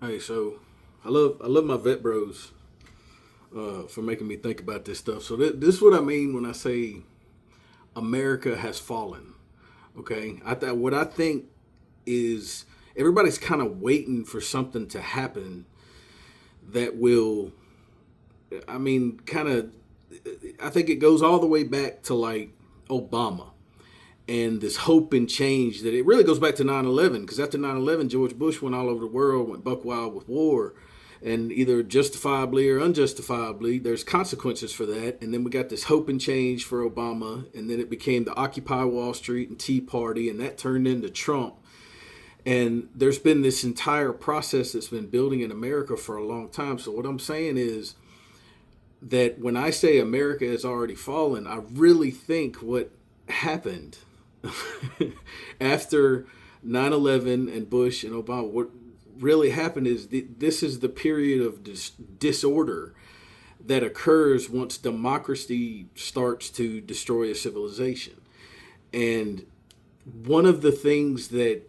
Hey, so I love my vet bros for making me think about this stuff. So this is what I mean when I say America has fallen. Okay, what I think is everybody's kind of waiting for something to happen that will. I mean, kind of. I think it goes all the way back to like Obama and this hope and change that it really goes back to 9/11 because after 9/11 George Bush went all over the world, went buck wild with war, and either justifiably or unjustifiably there's consequences for that. And then we got this hope and change for Obama, and then it became the Occupy Wall Street and Tea Party, and that turned into Trump. And there's been this entire process that's been building in America for a long time. So what I'm saying is that when I say America has already fallen, I really think what happened after 9/11 and Bush and Obama, what really happened is this is the period of disorder that occurs once democracy starts to destroy a civilization. And one of the things that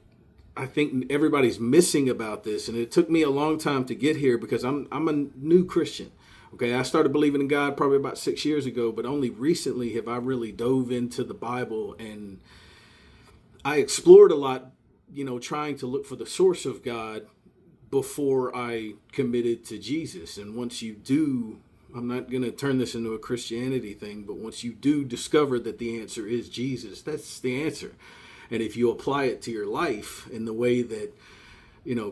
I think everybody's missing about this, and it took me a long time to get here because I'm a new Christian. Okay, I started believing in God probably about 6 years ago, but only recently have I really dove into the Bible, and I explored a lot, trying to look for the source of God before I committed to Jesus. And once you do, I'm not going to turn this into a Christianity thing, but once you do discover that the answer is Jesus, that's the answer. And if you apply it to your life in the way that,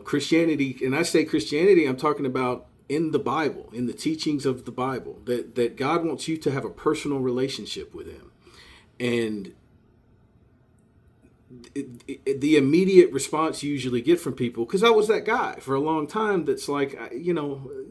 Christianity, and I say Christianity, I'm talking about in the Bible, in the teachings of the Bible, that God wants you to have a personal relationship with him. And the immediate response you usually get from people, because I was that guy for a long time that's like,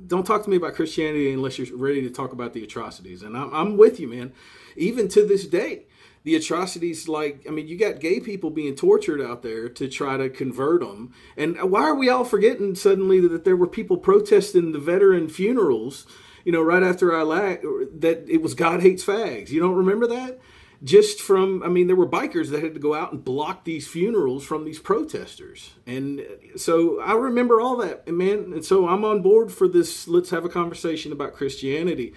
don't talk to me about Christianity unless you're ready to talk about the atrocities. And I'm with you, man. Even to this day, the atrocities, you got gay people being tortured out there to try to convert them. And why are we all forgetting suddenly that there were people protesting the veteran funerals, right after Iraq, that it was God hates fags? You don't remember that? Just from, there were bikers that had to go out and block these funerals from these protesters. And so I remember all that, man. And so I'm on board for this. Let's have a conversation about Christianity.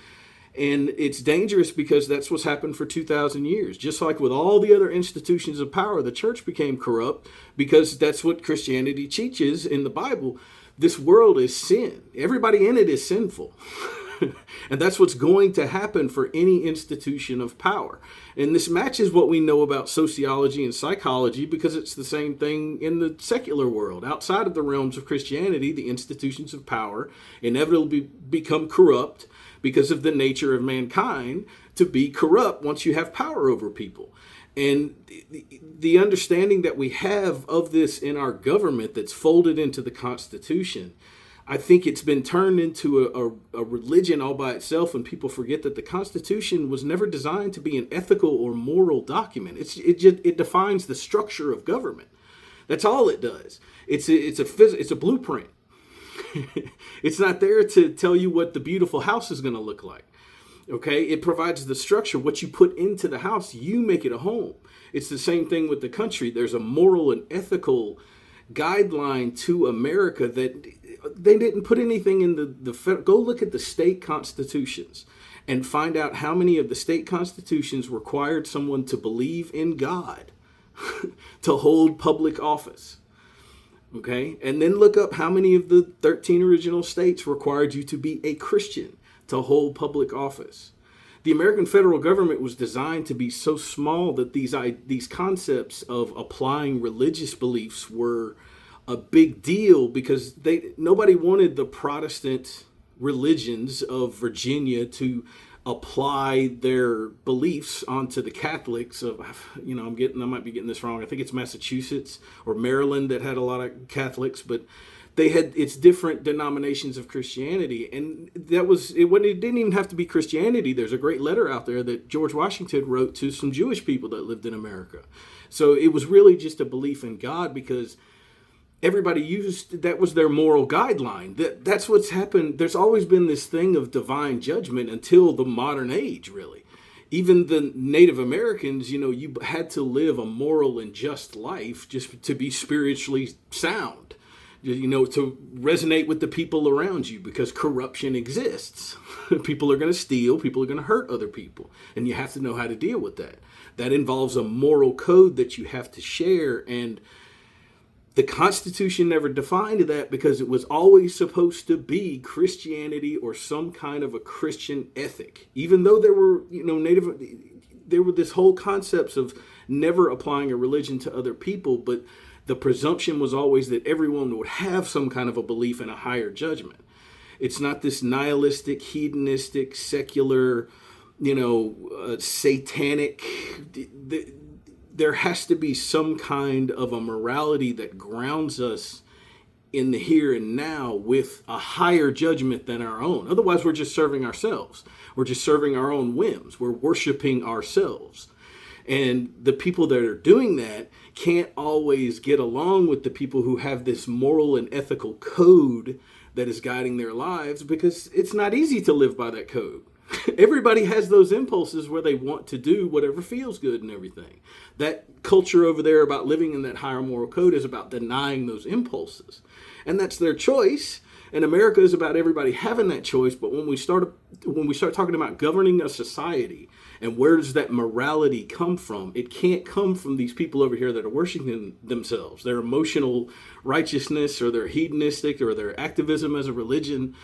And it's dangerous because that's what's happened for 2,000 years. Just like with all the other institutions of power, the church became corrupt because that's what Christianity teaches in the Bible. This world is sin. Everybody in it is sinful. And that's what's going to happen for any institution of power. And this matches what we know about sociology and psychology because it's the same thing in the secular world. Outside of the realms of Christianity, the institutions of power inevitably become corrupt because of the nature of mankind to be corrupt once you have power over people. And the understanding that we have of this in our government that's folded into the Constitution, I think it's been turned into a religion all by itself, and people forget that the Constitution was never designed to be an ethical or moral document. It defines the structure of government. That's all it does. It's a blueprint. It's not there to tell you what the beautiful house is going to look like. Okay, it provides the structure. What you put into the house, you make it a home. It's the same thing with the country. There's a moral and ethical guideline to America that they didn't put anything in the go look at the state constitutions and find out how many of the state constitutions required someone to believe in God to hold public office. Okay, and then look up how many of the 13 original states required you to be a Christian to hold public office. The American federal government was designed to be so small that these concepts of applying religious beliefs were a big deal because nobody wanted the Protestant religions of Virginia to apply their beliefs onto the Catholics of, I might be getting this wrong. I think it's Massachusetts or Maryland that had a lot of Catholics, but it's different denominations of Christianity. And it didn't even have to be Christianity. There's a great letter out there that George Washington wrote to some Jewish people that lived in America. So it was really just a belief in God because everybody used that was their moral guideline. That's what's happened. There's always been this thing of divine judgment until the modern age, really. Even the Native Americans, you had to live a moral and just life just to be spiritually sound. to resonate with the people around you, because corruption exists. People are going to steal, people are going to hurt other people, and you have to know how to deal with that. That involves a moral code that you have to share, and the Constitution never defined that, because it was always supposed to be Christianity or some kind of a Christian ethic. Even though there were, there were this whole concepts of never applying a religion to other people, but the presumption was always that everyone would have some kind of a belief in a higher judgment. It's not this nihilistic, hedonistic, secular, satanic. There has to be some kind of a morality that grounds us in the here and now with a higher judgment than our own. Otherwise, we're just serving ourselves. We're just serving our own whims. We're worshiping ourselves. And the people that are doing that can't always get along with the people who have this moral and ethical code that is guiding their lives, because it's not easy to live by that code. Everybody has those impulses where they want to do whatever feels good and everything. That culture over there about living in that higher moral code is about denying those impulses. And that's their choice. And America is about everybody having that choice. But when we start talking about governing a society, and where does that morality come from? It can't come from these people over here that are worshiping themselves, their emotional righteousness, or their hedonistic, or their activism as a religion,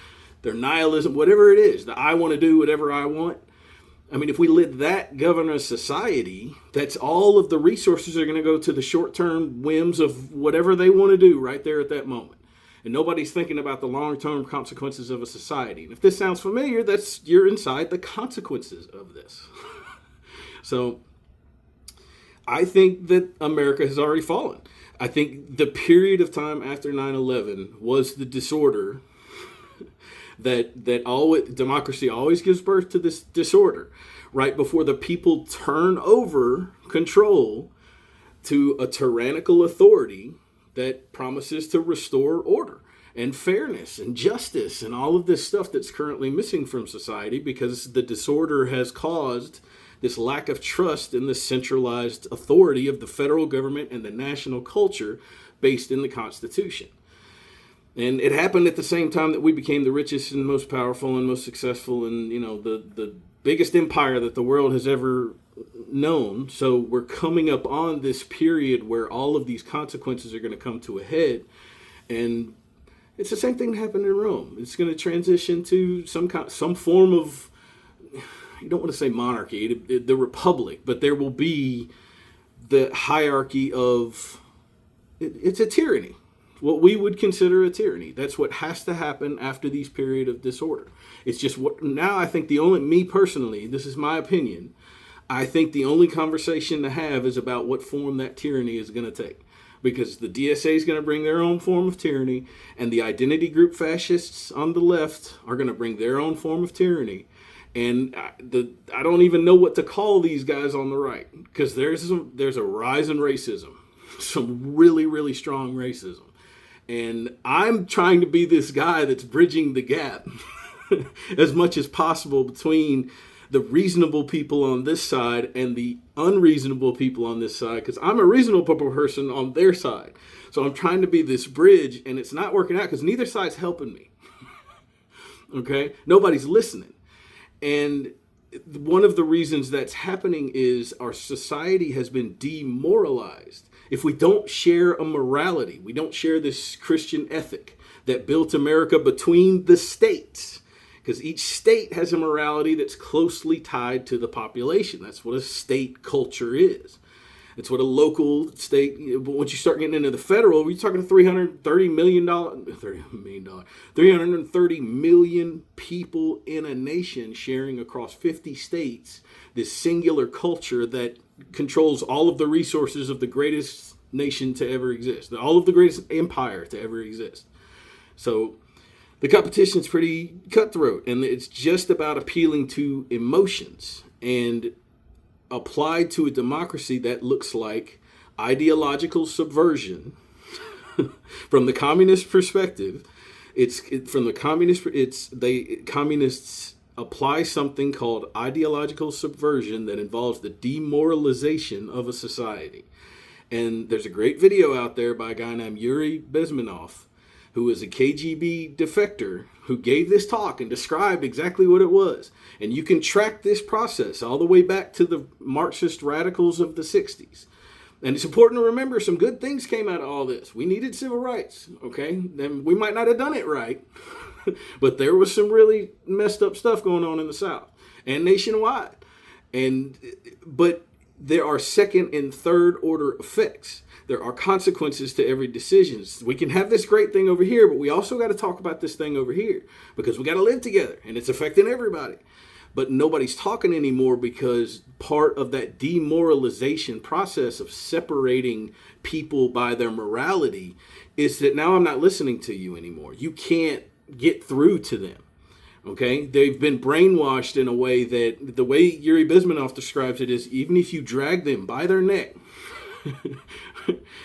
their nihilism, whatever it is, that I want to do whatever I want. I mean, if we let that govern a society, that's all of the resources are going to go to the short-term whims of whatever they want to do right there at that moment. And nobody's thinking about the long-term consequences of a society. And if this sounds familiar, you're inside the consequences of this. So I think that America has already fallen. I think the period of time after 9/11 was the disorder that democracy always gives birth to, this disorder right before the people turn over control to a tyrannical authority that promises to restore order and fairness and justice and all of this stuff that's currently missing from society, because the disorder has caused this lack of trust in the centralized authority of the federal government and the national culture based in the Constitution. And it happened at the same time that we became the richest and most powerful and most successful and, the biggest empire that the world has ever known. So we're coming up on this period where all of these consequences are going to come to a head. And it's the same thing that happened in Rome. It's going to transition to some form of, you don't want to say monarchy, the republic, but there will be the hierarchy of, it's a tyranny. What we would consider a tyranny. That's what has to happen after these period of disorder. It's just what now I think me personally, this is my opinion, I think the only conversation to have is about what form that tyranny is going to take. Because the DSA is going to bring their own form of tyranny, and the identity group fascists on the left are going to bring their own form of tyranny. And I don't even know what to call these guys on the right, because there's a rise in racism, some really, really strong racism. And I'm trying to be this guy that's bridging the gap as much as possible between the reasonable people on this side and the unreasonable people on this side, because I'm a reasonable person on their side. So I'm trying to be this bridge, and it's not working out because neither side's helping me. Okay? Nobody's listening. And one of the reasons that's happening is our society has been demoralized. If we don't share a morality, we don't share this Christian ethic that built America between the states, because each state has a morality that's closely tied to the population. That's what a state culture is. It's what a local state, but once you start getting into the federal, we're talking $330 million people in a nation sharing across 50 states, this singular culture that controls all of the resources of the greatest nation to ever exist, all of the greatest empire to ever exist. So the competition is pretty cutthroat, and it's just about appealing to emotions. And applied to a democracy, that looks like ideological subversion. From the communist perspective, communists apply something called ideological subversion that involves the demoralization of a society. And there's a great video out there by a guy named Yuri Bezmenov who was a KGB defector, who gave this talk and described exactly what it was. And you can track this process all the way back to the Marxist radicals of the 60s. And it's important to remember some good things came out of all this. We needed civil rights, okay? And we might not have done it right, but there was some really messed up stuff going on in the South and nationwide. But there are second and third order effects. There are consequences to every decision. We can have this great thing over here, but we also got to talk about this thing over here because we got to live together and it's affecting everybody. But nobody's talking anymore because part of that demoralization process of separating people by their morality is that now I'm not listening to you anymore. You can't get through to them. Okay, they've been brainwashed in a way that the way Yuri Bezmenov describes it is even if you drag them by their neck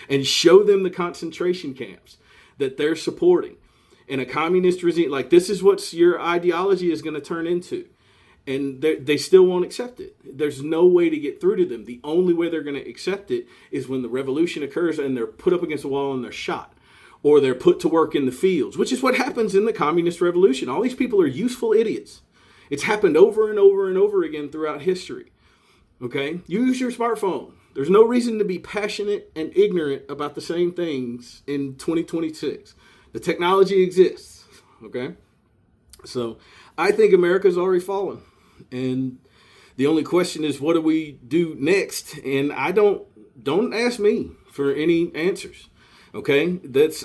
and show them the concentration camps that they're supporting in a communist regime, like this is what your ideology is going to turn into. And they still won't accept it. There's no way to get through to them. The only way they're going to accept it is when the revolution occurs and they're put up against a wall and they're shot. Or they're put to work in the fields, which is what happens in the communist revolution. All these people are useful idiots. It's happened over and over and over again throughout history. Okay? Use your smartphone. There's no reason to be passionate and ignorant about the same things in 2026. The technology exists. Okay? So I think America's already fallen. And the only question is, what do we do next? And don't ask me for any answers. Okay, the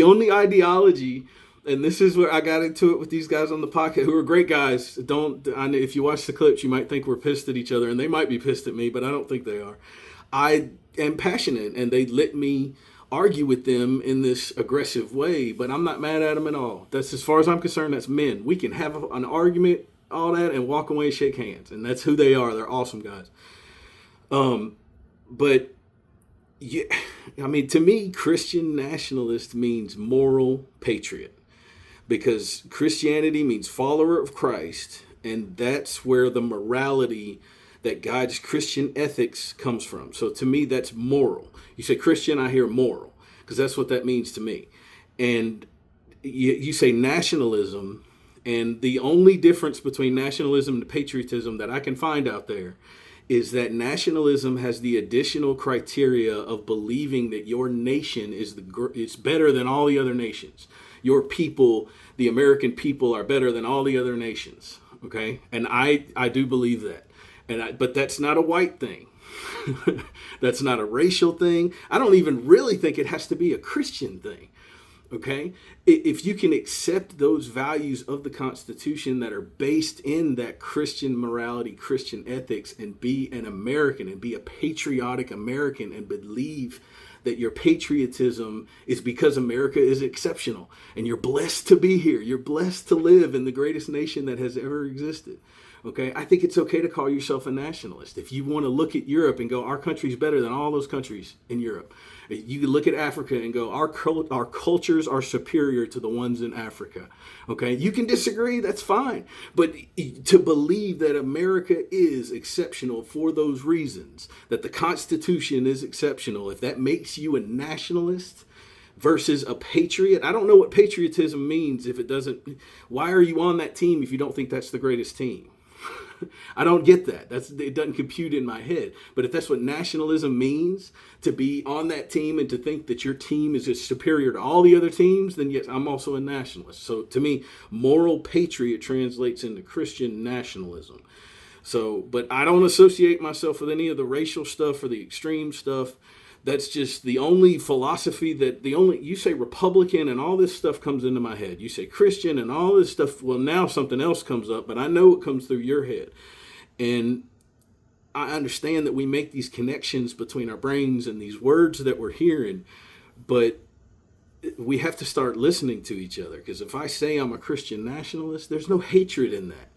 only ideology, and this is where I got into it with these guys on the podcast, who are great guys. If you watch the clips, you might think we're pissed at each other, and they might be pissed at me, but I don't think they are. I am passionate, and they let me argue with them in this aggressive way, but I'm not mad at them at all. That's, as far as I'm concerned, that's men. We can have an argument, all that, and walk away and shake hands, and that's who they are. They're awesome guys. But yeah, I mean, to me, Christian nationalist means moral patriot, because Christianity means follower of Christ, and that's where the morality that guides Christian ethics comes from. So to me, that's moral. You say Christian, I hear moral, because that's what that means to me. And you say nationalism, and the only difference between nationalism and patriotism that I can find out there is that nationalism has the additional criteria of believing that your nation is better than all the other nations. Your people, the American people, are better than all the other nations. Okay, and I do believe that, but that's not a white thing. That's not a racial thing. I don't even really think it has to be a Christian thing. Okay, if you can accept those values of the Constitution that are based in that Christian morality, Christian ethics, and be an American and be a patriotic American and believe that your patriotism is because America is exceptional and you're blessed to be here. You're blessed to live in the greatest nation that has ever existed. Okay, I think it's okay to call yourself a nationalist. If you want to look at Europe and go, our country's better than all those countries in Europe. You can look at Africa and go, our cultures are superior to the ones in Africa. Okay, you can disagree, that's fine. But to believe that America is exceptional for those reasons, that the Constitution is exceptional, if that makes you a nationalist versus a patriot, I don't know what patriotism means if it doesn't. Why are you on that team if you don't think that's the greatest team? I don't get that. It doesn't compute in my head. But if that's what nationalism means, to be on that team and to think that your team is just superior to all the other teams, then yes, I'm also a nationalist. So to me, moral patriot translates into Christian nationalism. So, but I don't associate myself with any of the racial stuff or the extreme stuff. That's just the only philosophy you say Republican and all this stuff comes into my head. You say Christian and all this stuff. Well, now something else comes up, but I know it comes through your head. And I understand that we make these connections between our brains and these words that we're hearing, but we have to start listening to each other. Because if I say I'm a Christian nationalist, there's no hatred in that.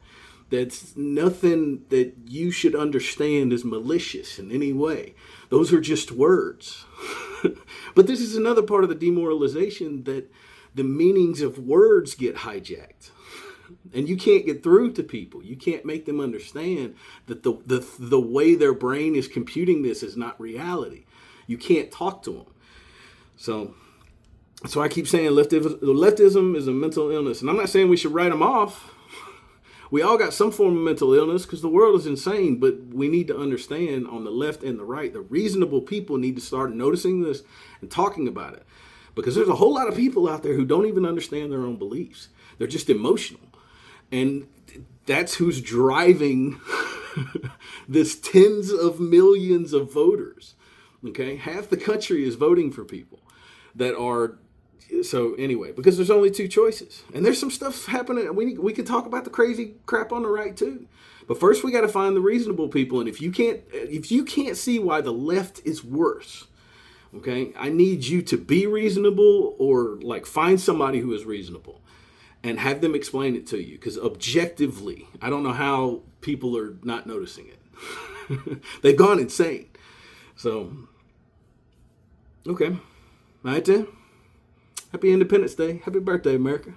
That's nothing that you should understand as malicious in any way. Those are just words. But this is another part of the demoralization, that the meanings of words get hijacked. And you can't get through to people. You can't make them understand that the way their brain is computing this is not reality. You can't talk to them. So So I keep saying leftism is a mental illness. And I'm not saying we should write them off. We all got some form of mental illness because the world is insane. But we need to understand on the left and the right, the reasonable people need to start noticing this and talking about it. Because there's a whole lot of people out there who don't even understand their own beliefs. They're just emotional. And that's who's driving this tens of millions of voters. Okay? Half the country is voting for people that are... So anyway, because there's only two choices. And there's some stuff happening. We can talk about the crazy crap on the right too. But first we got to find the reasonable people. And if you can't see why the left is worse, okay, I need you to be reasonable or like find somebody who is reasonable and have them explain it to you. Because objectively, I don't know how people are not noticing it. They've gone insane. So, okay. All right then. Happy Independence Day. Happy birthday, America.